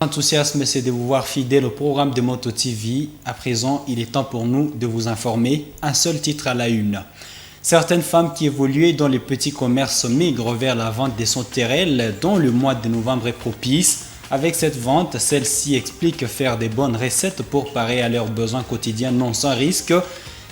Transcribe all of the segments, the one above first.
Enthousiasme, c'est de vous voir fidèle au programme de Moto TV. À présent, il est temps pour nous de vous informer. Un seul titre à la une. Certaines femmes qui évoluaient dans les petits commerces migrent vers la vente des sauterelles dont le mois de novembre est propice. Avec cette vente, celles-ci expliquent faire des bonnes recettes pour parer à leurs besoins quotidiens non sans risque.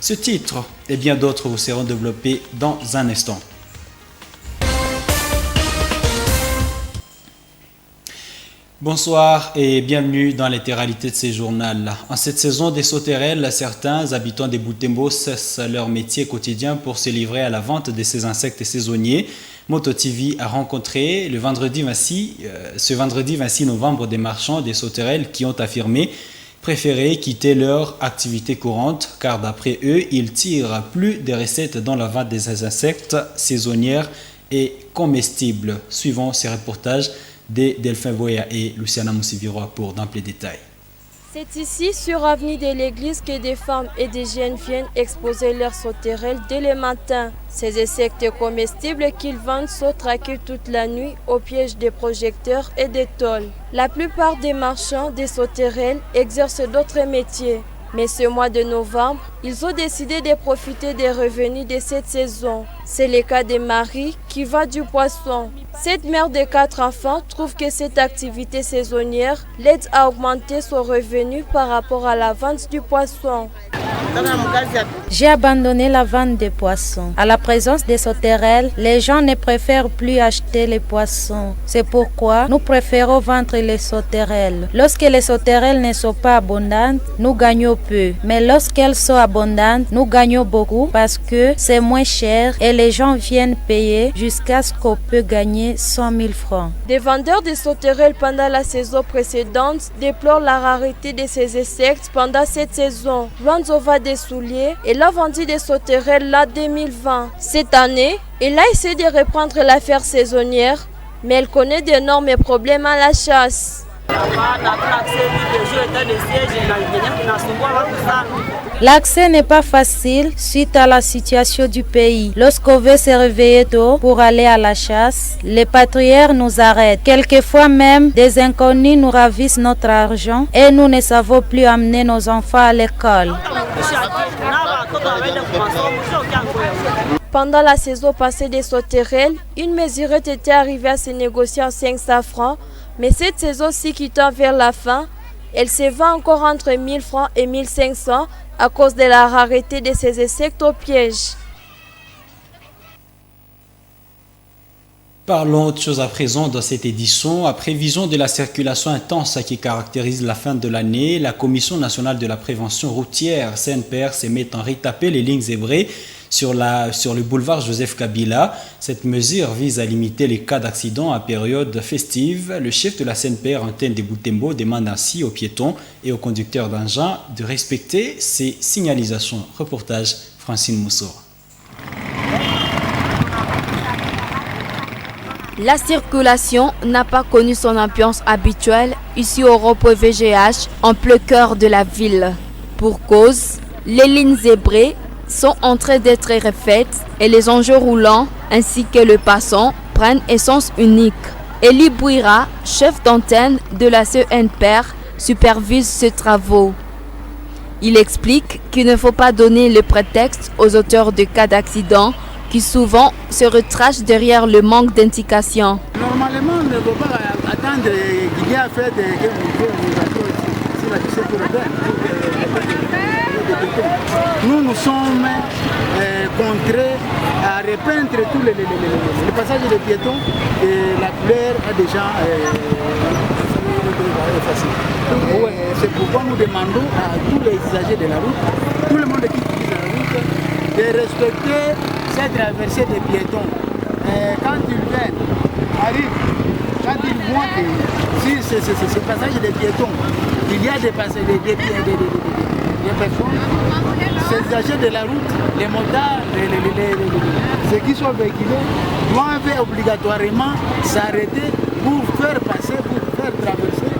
Ce titre et bien d'autres vous seront développés dans un instant. Bonsoir et bienvenue dans l'intégralité de ces journaux. En cette saison des sauterelles, certains habitants des Butembo cessent leur métier quotidien pour se livrer à la vente de ces insectes saisonniers. Moto TV a rencontré ce vendredi 26 novembre des marchands des sauterelles qui ont affirmé préférer quitter leur activité courante car d'après eux, ils tirent plus de recettes dans la vente des insectes saisonnières et comestibles. Suivant ces reportages de Delphin Voya et Luciana Moussiviroa pour d'amples détails. C'est ici, sur avenue de l'église, que des femmes et des jeunes viennent exposer leurs sauterelles dès le matin. Ces insectes comestibles qu'ils vendent sont traqués toute la nuit au piège des projecteurs et des tôles. La plupart des marchands des sauterelles exercent d'autres métiers. Mais ce mois de novembre, ils ont décidé de profiter des revenus de cette saison. C'est le cas de Marie qui vend du poisson. Cette mère de 4 enfants trouve que cette activité saisonnière l'aide à augmenter son revenu par rapport à la vente du poisson. J'ai abandonné la vente des poissons. À la présence des sauterelles, les gens ne préfèrent plus acheter les poissons. C'est pourquoi nous préférons vendre les sauterelles. Lorsque les sauterelles ne sont pas abondantes, nous gagnons peu. Mais lorsqu'elles sont abondantes, nous gagnons beaucoup parce que c'est moins cher et les gens viennent payer jusqu'à ce qu'on peut gagner 100 000 francs. Des vendeurs de sauterelles pendant la saison précédente déplorent la rareté de ces insectes pendant cette saison. Luanzova des souliers et l'a vendu des sauterelles là 2020. Cette année, elle a essayé de reprendre l'affaire saisonnière, mais elle connaît d'énormes problèmes à la chasse. L'accès n'est pas facile suite à la situation du pays. Lorsqu'on veut se réveiller tôt pour aller à la chasse, les patrouilleurs nous arrêtent. Quelquefois même, des inconnus nous ravissent notre argent et nous ne savons plus amener nos enfants à l'école. Pendant la saison passée des sauterelles, une mesurette était arrivée à se négocier en 500 francs, mais cette saison-ci qui tend vers la fin, elle se vend encore entre 1000 francs et 1500 à cause de la rareté de ces insectes au piège. Parlons autre chose à présent dans cette édition. À prévision de la circulation intense qui caractérise la fin de l'année, la Commission nationale de la prévention routière CNPR se met en retaper les lignes zébrées sur le boulevard Joseph Kabila. Cette mesure vise à limiter les cas d'accidents à période festive. Le chef de la CNPR antenne de Butembo demande ainsi aux piétons et aux conducteurs d'engins de respecter ces signalisations. Reportage Francine Moussoura. La circulation n'a pas connu son ambiance habituelle ici au rond-point VGH en plein cœur de la ville. Pour cause, les lignes zébrées sont en train d'être refaites et les engins roulants ainsi que le passant prennent essence unique. Elie Bouira, chef d'antenne de la CNPR, supervise ces travaux. Il explique qu'il ne faut pas donner le prétexte aux auteurs de cas d'accident qui souvent se retrachent derrière le manque d'indication. Normalement, on ne peut pas attendre qu'il y ait fait nous sommes contraints à repeindre tous les passages des piétons et la couleur a déjà effacé. C'est pourquoi nous demandons à tous les usagers de la route, tout le monde qui utilise la route, de respecter cette traversée des piétons. Quand ils viennent, arrivent, quand ils voient que si ce passage des piétons, il y a des personnes, ces usagers de la route, les motards, ceux qui sont véhiculés, doivent obligatoirement s'arrêter pour faire passer, pour faire traverser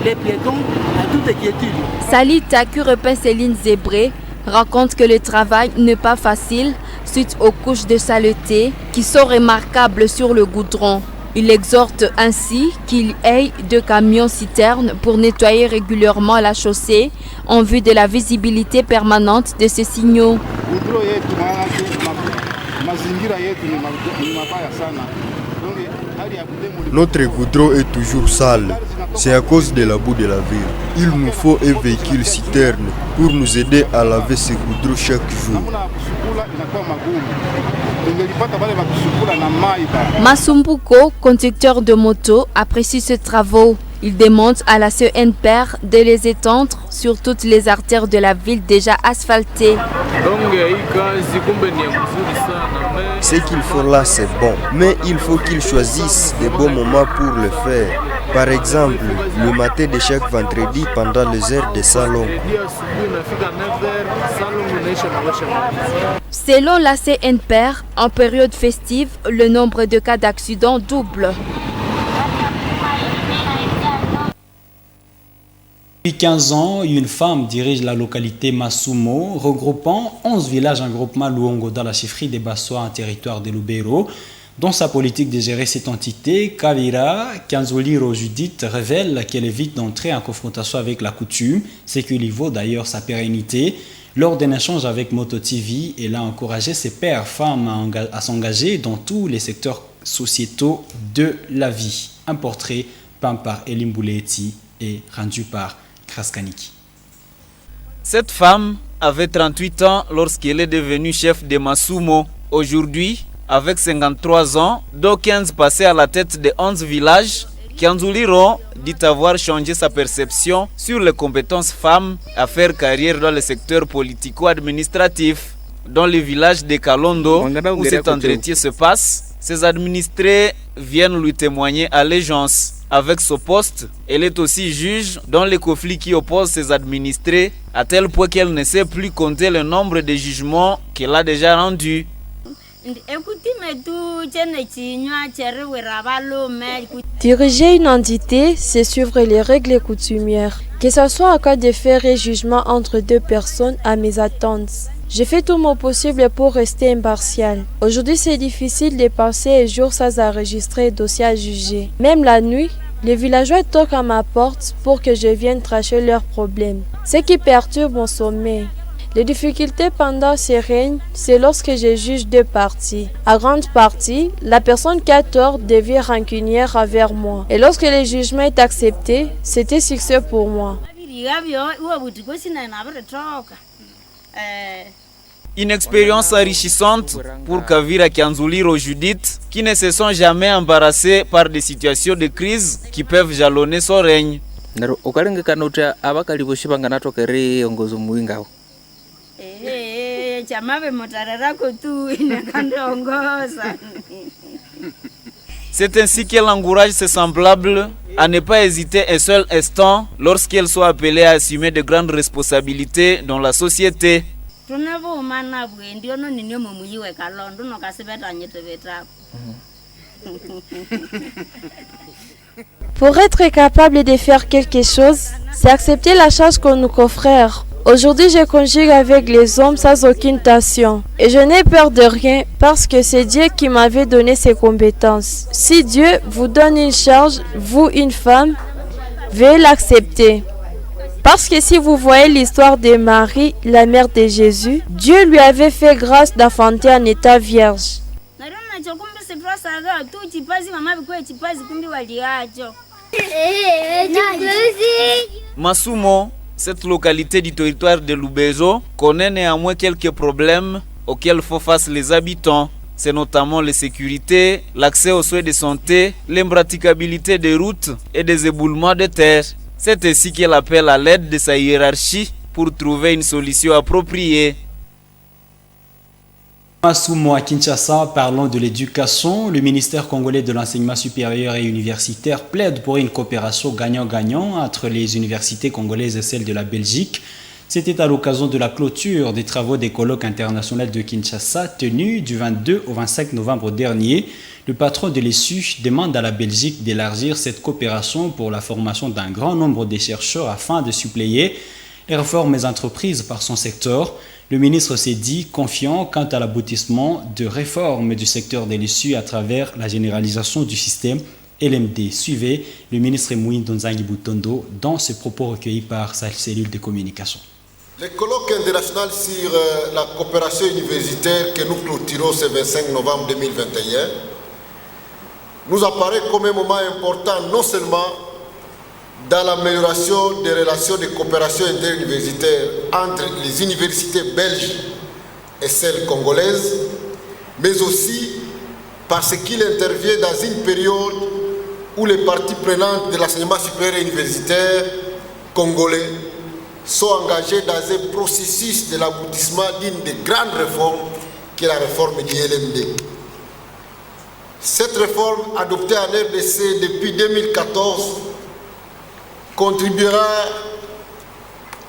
les piétons à toute quiétude. Sali Taku repeint ces lignes zébrées, raconte que le travail n'est pas facile suite aux couches de saleté qui sont remarquables sur le goudron. Il exhorte ainsi qu'il y ait 2 camions-citernes pour nettoyer régulièrement la chaussée en vue de la visibilité permanente de ces signaux. Notre goudron est toujours sale. C'est à cause de la boue de la ville. Il nous faut un véhicule citerne pour nous aider à laver ce goudron chaque jour. Masumbuko, conducteur de moto, apprécie ces travaux. Il demande à la CNPR de les étendre sur toutes les artères de la ville déjà asphaltées. Ce qu'ils font là, c'est bon, mais il faut qu'ils choisissent de bons moments pour le faire. Par exemple, le matin de chaque vendredi pendant les heures de salon. Selon la CNPR, en période festive, le nombre de cas d'accidents double. Depuis 15 ans, une femme dirige la localité Masumo, regroupant 11 villages en groupement Luongo dans la chefferie des Bassois en territoire de Lubero. Dans sa politique de gérer cette entité, Kavira Kanzoliro Judith révèle qu'elle évite d'entrer en confrontation avec la coutume, ce qui lui vaut d'ailleurs sa pérennité. Lors d'un échange avec Moto TV, elle a encouragé ses pères femmes à s'engager dans tous les secteurs sociétaux de la vie. Un portrait peint par Elim Bouletti et rendu par Kraskaniki. Cette femme avait 38 ans lorsqu'elle est devenue chef de Masumo. Aujourd'hui, avec 53 ans, dont 15 passés à la tête de 11 villages, Kanzoliro dit avoir changé sa perception sur les compétences femmes à faire carrière dans le secteur politico-administratif. Dans le village de Kalondo, où cet entretien se passe, ses administrés viennent lui témoigner allégeance. Avec ce poste, elle est aussi juge dans les conflits qui opposent ses administrés, à tel point qu'elle ne sait plus compter le nombre de jugements qu'elle a déjà rendus. Diriger une entité, c'est suivre les règles coutumières. Que ce soit en cas de faire un jugement entre 2 personnes à mes attentes. Je fais tout mon possible pour rester impartial. Aujourd'hui, c'est difficile de passer un jour sans enregistrer un dossier à juger. Même la nuit, les villageois toquent à ma porte pour que je vienne tracher leurs problèmes. Ce qui perturbe mon sommeil. Les difficultés pendant ces règnes, c'est lorsque je juge 2 parties. À grande partie, la personne qui a tort devient rancunière envers moi. Et lorsque le jugement est accepté, c'était succès pour moi. Une expérience enrichissante pour Kavira Kanzoliro Judith, qui ne se sont jamais embarrassés par des situations de crise qui peuvent jalonner son règne. C'est ainsi qu'elle encourage ses semblables à ne pas hésiter un seul instant lorsqu'elles sont appelées à assumer de grandes responsabilités dans la société. Pour être capable de faire quelque chose, c'est accepter la charge qu'on nous confère. Aujourd'hui, je conjugue avec les hommes sans aucune tension. Et je n'ai peur de rien parce que c'est Dieu qui m'avait donné ces compétences. Si Dieu vous donne une charge, vous, une femme, veuillez l'accepter. Parce que si vous voyez l'histoire de Marie, la mère de Jésus, Dieu lui avait fait grâce d'enfanter en état vierge. Masumo, cette localité du territoire de Lubero, connaît néanmoins quelques problèmes auxquels font face les habitants. C'est notamment la sécurité, l'accès aux soins de santé, l'impraticabilité des routes et des éboulements de terre. C'est ainsi qu'elle appelle à l'aide de sa hiérarchie pour trouver une solution appropriée. Masumo à Kinshasa, parlons de l'éducation. Le ministère congolais de l'enseignement supérieur et universitaire plaide pour une coopération gagnant-gagnant entre les universités congolaises et celles de la Belgique. C'était à l'occasion de la clôture des travaux des colloques internationaux de Kinshasa tenus du 22 au 25 novembre dernier. Le patron de l'ESU demande à la Belgique d'élargir cette coopération pour la formation d'un grand nombre de chercheurs afin de suppléer les réformes des entreprises par son secteur. Le ministre s'est dit confiant quant à l'aboutissement de réformes du secteur de l'issue à travers la généralisation du système LMD. Suivez le ministre Mouine Donzangi Butondo dans ses propos recueillis par sa cellule de communication. Le colloque international sur la coopération universitaire que nous clôturons ce 25 novembre 2021 nous apparaît comme un moment important non seulement dans l'amélioration des relations de coopération interuniversitaire entre les universités belges et celles congolaises, mais aussi parce qu'il intervient dans une période où les parties prenantes de l'enseignement supérieur et universitaire congolais sont engagés dans un processus de l'aboutissement d'une des grandes réformes qui est la réforme du LMD. Cette réforme adoptée en RDC depuis 2014 contribuera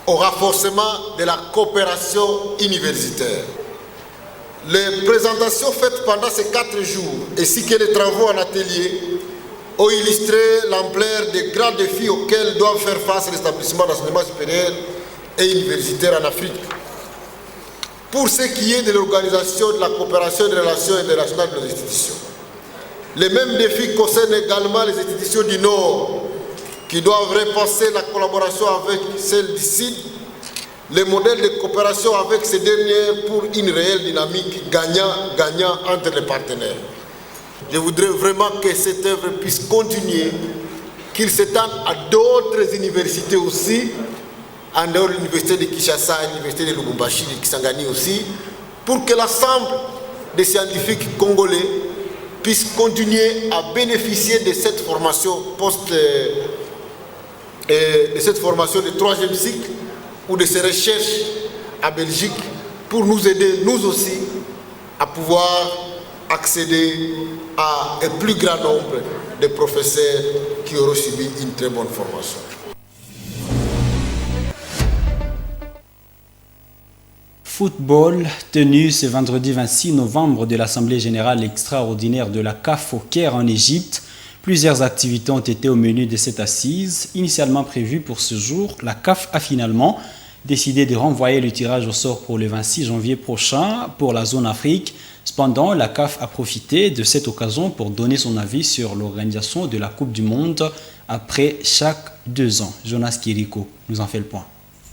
au renforcement de la coopération universitaire. Les présentations faites pendant ces 4 jours ainsi que les travaux en atelier ont illustré l'ampleur des grands défis auxquels doivent faire face les établissements d'enseignement supérieur et universitaire en Afrique. Pour ce qui est de l'organisation de la coopération et des relations internationales de nos institutions, les mêmes défis concernent également les institutions du Nord qui doivent repenser la collaboration avec celles du Sud, les modèles de coopération avec ces dernières pour une réelle dynamique gagnant-gagnant entre les partenaires. Je voudrais vraiment que cette œuvre puisse continuer, qu'il s'étende à d'autres universités aussi, en dehors de l'université de Kinshasa, l'université de Lubumbashi, de Kisangani aussi, pour que l'ensemble des scientifiques congolais puissent continuer à bénéficier de cette formation de cette formation de 3e cycle ou de ces recherches à Belgique pour nous aider, nous aussi, à pouvoir accéder à un plus grand nombre de professeurs qui auront subi une très bonne formation. Football tenu ce vendredi 26 novembre de l'Assemblée générale extraordinaire de la CAF au Caire en Égypte. Plusieurs activités ont été au menu de cette assise. Initialement prévue pour ce jour, la CAF a finalement décidé de renvoyer le tirage au sort pour le 26 janvier prochain pour la zone Afrique. Cependant, la CAF a profité de cette occasion pour donner son avis sur l'organisation de la Coupe du Monde après chaque 2 ans. Jonas Kiriko nous en fait le point.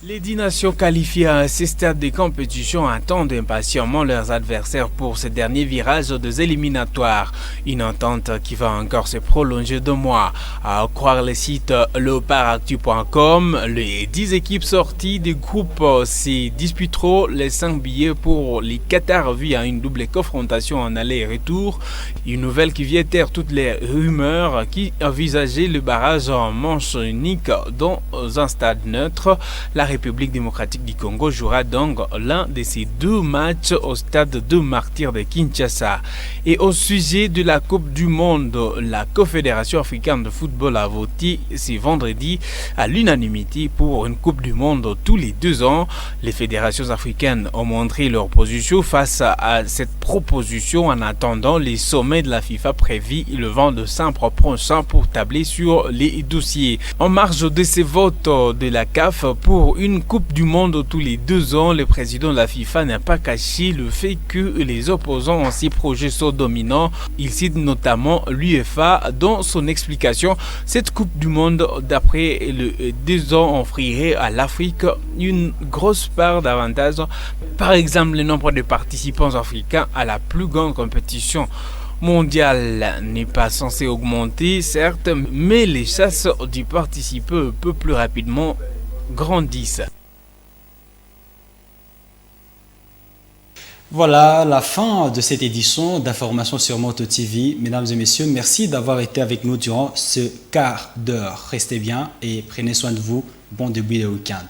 Les 10 nations qualifiées à ce stade de compétition attendent impatiemment leurs adversaires pour ce dernier virage des éliminatoires. Une entente qui va encore se prolonger de mois. À croire le site leoparactu.com, les 10 équipes sorties du groupe se disputeront les 5 billets pour les Qatar via une double confrontation en aller et retour. Une nouvelle qui vient taire toutes les rumeurs qui envisageaient le barrage en manche unique dans un stade neutre. La République démocratique du Congo jouera donc l'un de ces 2 matchs au stade de Martyrs de Kinshasa. Et au sujet de la Coupe du Monde, la Confédération africaine de football a voté ce vendredi à l'unanimité pour une Coupe du Monde tous les 2 ans. Les fédérations africaines ont montré leur position face à cette proposition en attendant les sommets de la FIFA prévus le 20 décembre prochain pour tabler sur les dossiers. En marge de ces votes de la CAF pour une Coupe du Monde tous les 2 ans, le président de la FIFA n'a pas caché le fait que les opposants à ces projets sont dominants. Il cite notamment l'UEFA dans son explication. Cette Coupe du Monde, d'après le 2 ans, offrirait à l'Afrique une grosse part d'avantages. Par exemple, le nombre de participants africains à la plus grande compétition mondiale n'est pas censé augmenter, certes, mais les chances d'y participer un peu plus rapidement grandissent. Voilà la fin de cette édition d'informations sur Moto TV. Mesdames et messieurs, merci d'avoir été avec nous durant ce quart d'heure. Restez bien et prenez soin de vous. Bon début de week-end.